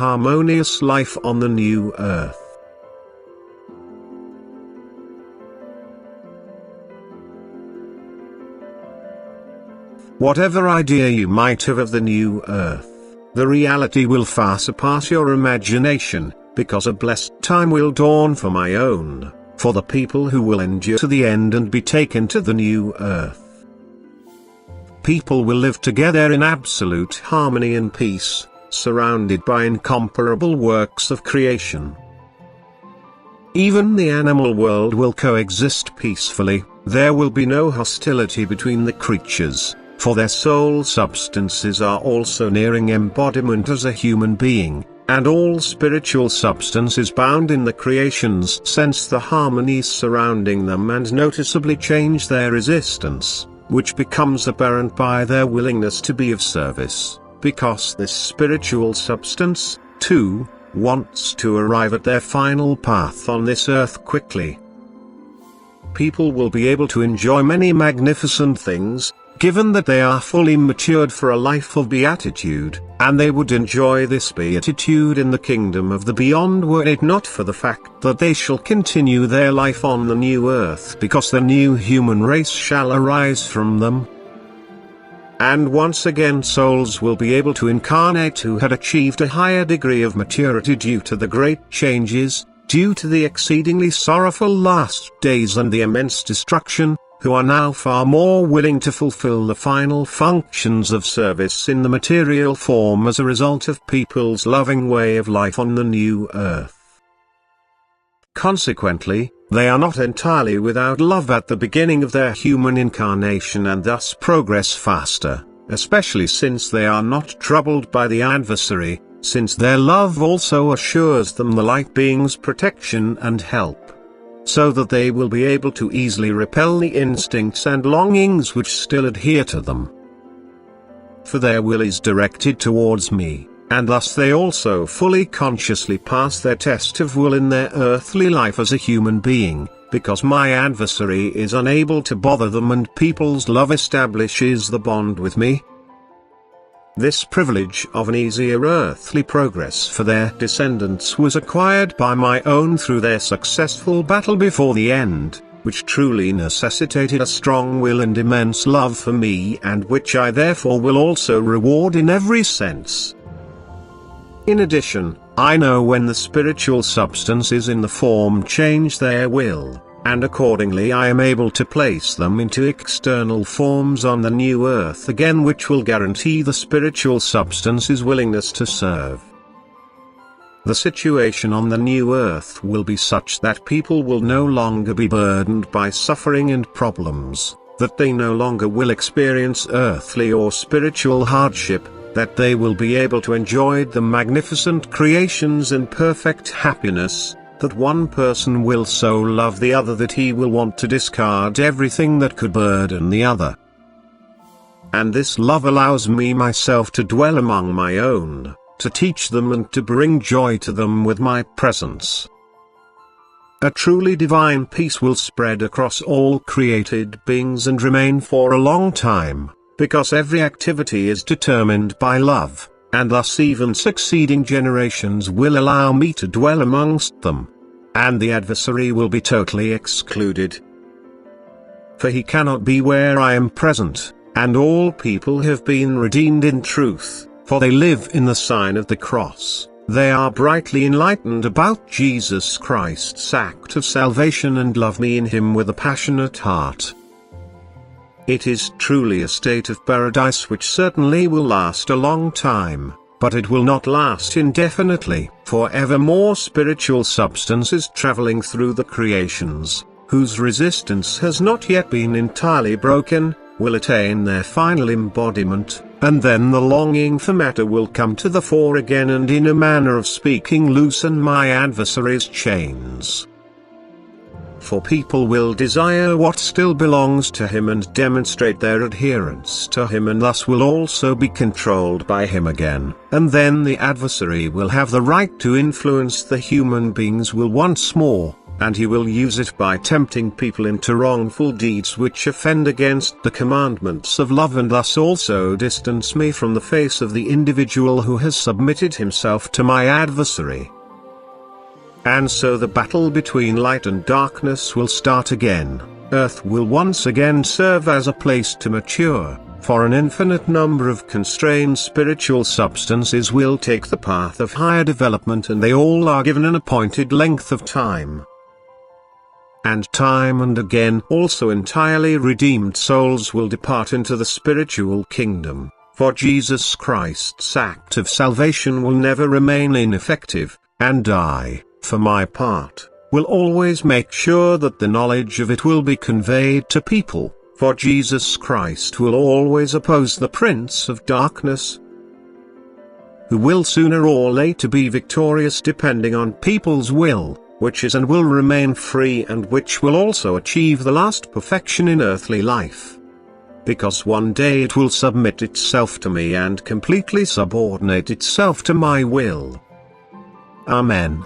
harmonious life on the new earth. Whatever idea you might have of the new earth, the reality will far surpass your imagination, because a blessed time will dawn for my own, for the people who will endure to the end and be taken to the new earth. People will live together in absolute harmony and peace, surrounded by incomparable works of creation. Even the animal world will coexist peacefully. There will be no hostility between the creatures, for their soul substances are also nearing embodiment as a human being, and all spiritual substance is bound in the creations sense the harmonies surrounding them and noticeably change their resistance, which becomes apparent by their willingness to be of service, because this spiritual substance, too, wants to arrive at their final path on this earth quickly. People will be able to enjoy many magnificent things, given that they are fully matured for a life of beatitude, and they would enjoy this beatitude in the kingdom of the beyond were it not for the fact that they shall continue their life on the new earth because the new human race shall arise from them. And once again souls will be able to incarnate who had achieved a higher degree of maturity due to the great changes, due to the exceedingly sorrowful last days and the immense destruction, who are now far more willing to fulfill the final functions of service in the material form as a result of people's loving way of life on the new earth. Consequently, they are not entirely without love at the beginning of their human incarnation and thus progress faster, especially since they are not troubled by the adversary, since their love also assures them the light being's protection and help, so that they will be able to easily repel the instincts and longings which still adhere to them. For their will is directed towards me, and thus they also fully consciously pass their test of will in their earthly life as a human being, because my adversary is unable to bother them and people's love establishes the bond with me. This privilege of an easier earthly progress for their descendants was acquired by my own through their successful battle before the end, which truly necessitated a strong will and immense love for me, and which I therefore will also reward in every sense. In addition, I know when the spiritual substance is in the form change their will, and accordingly I am able to place them into external forms on the new earth again, which will guarantee the spiritual substance's willingness to serve. The situation on the new earth will be such that people will no longer be burdened by suffering and problems, that they no longer will experience earthly or spiritual hardship, that they will be able to enjoy the magnificent creations in perfect happiness, that one person will so love the other that he will want to discard everything that could burden the other. And this love allows me myself to dwell among my own, to teach them and to bring joy to them with my presence. A truly divine peace will spread across all created beings and remain for a long time, because every activity is determined by love, and thus even succeeding generations will allow me to dwell amongst them, and the adversary will be totally excluded. For he cannot be where I am present, and all people have been redeemed in truth, for they live in the sign of the cross, they are brightly enlightened about Jesus Christ's act of salvation and love me in him with a passionate heart. It is truly a state of paradise which certainly will last a long time, but it will not last indefinitely, for ever more spiritual substance is traveling through the creations, whose resistance has not yet been entirely broken, will attain their final embodiment, and then the longing for matter will come to the fore again and in a manner of speaking loosen my adversary's chains. For people will desire what still belongs to him and demonstrate their adherence to him, and thus will also be controlled by him again, and then the adversary will have the right to influence the human beings will once more, and he will use it by tempting people into wrongful deeds which offend against the commandments of love, and thus also distance me from the face of the individual who has submitted himself to my adversary. And so the battle between light and darkness will start again. Earth will once again serve as a place to mature, for an infinite number of constrained spiritual substances will take the path of higher development, and they all are given an appointed length of time. And time and again also entirely redeemed souls will depart into the spiritual kingdom, for Jesus Christ's act of salvation will never remain ineffective, and I, for my part, will always make sure that the knowledge of it will be conveyed to people, for Jesus Christ will always oppose the Prince of Darkness, who will sooner or later be victorious depending on people's will, which is and will remain free, and which will also achieve the last perfection in earthly life. Because one day it will submit itself to me and completely subordinate itself to my will. Amen.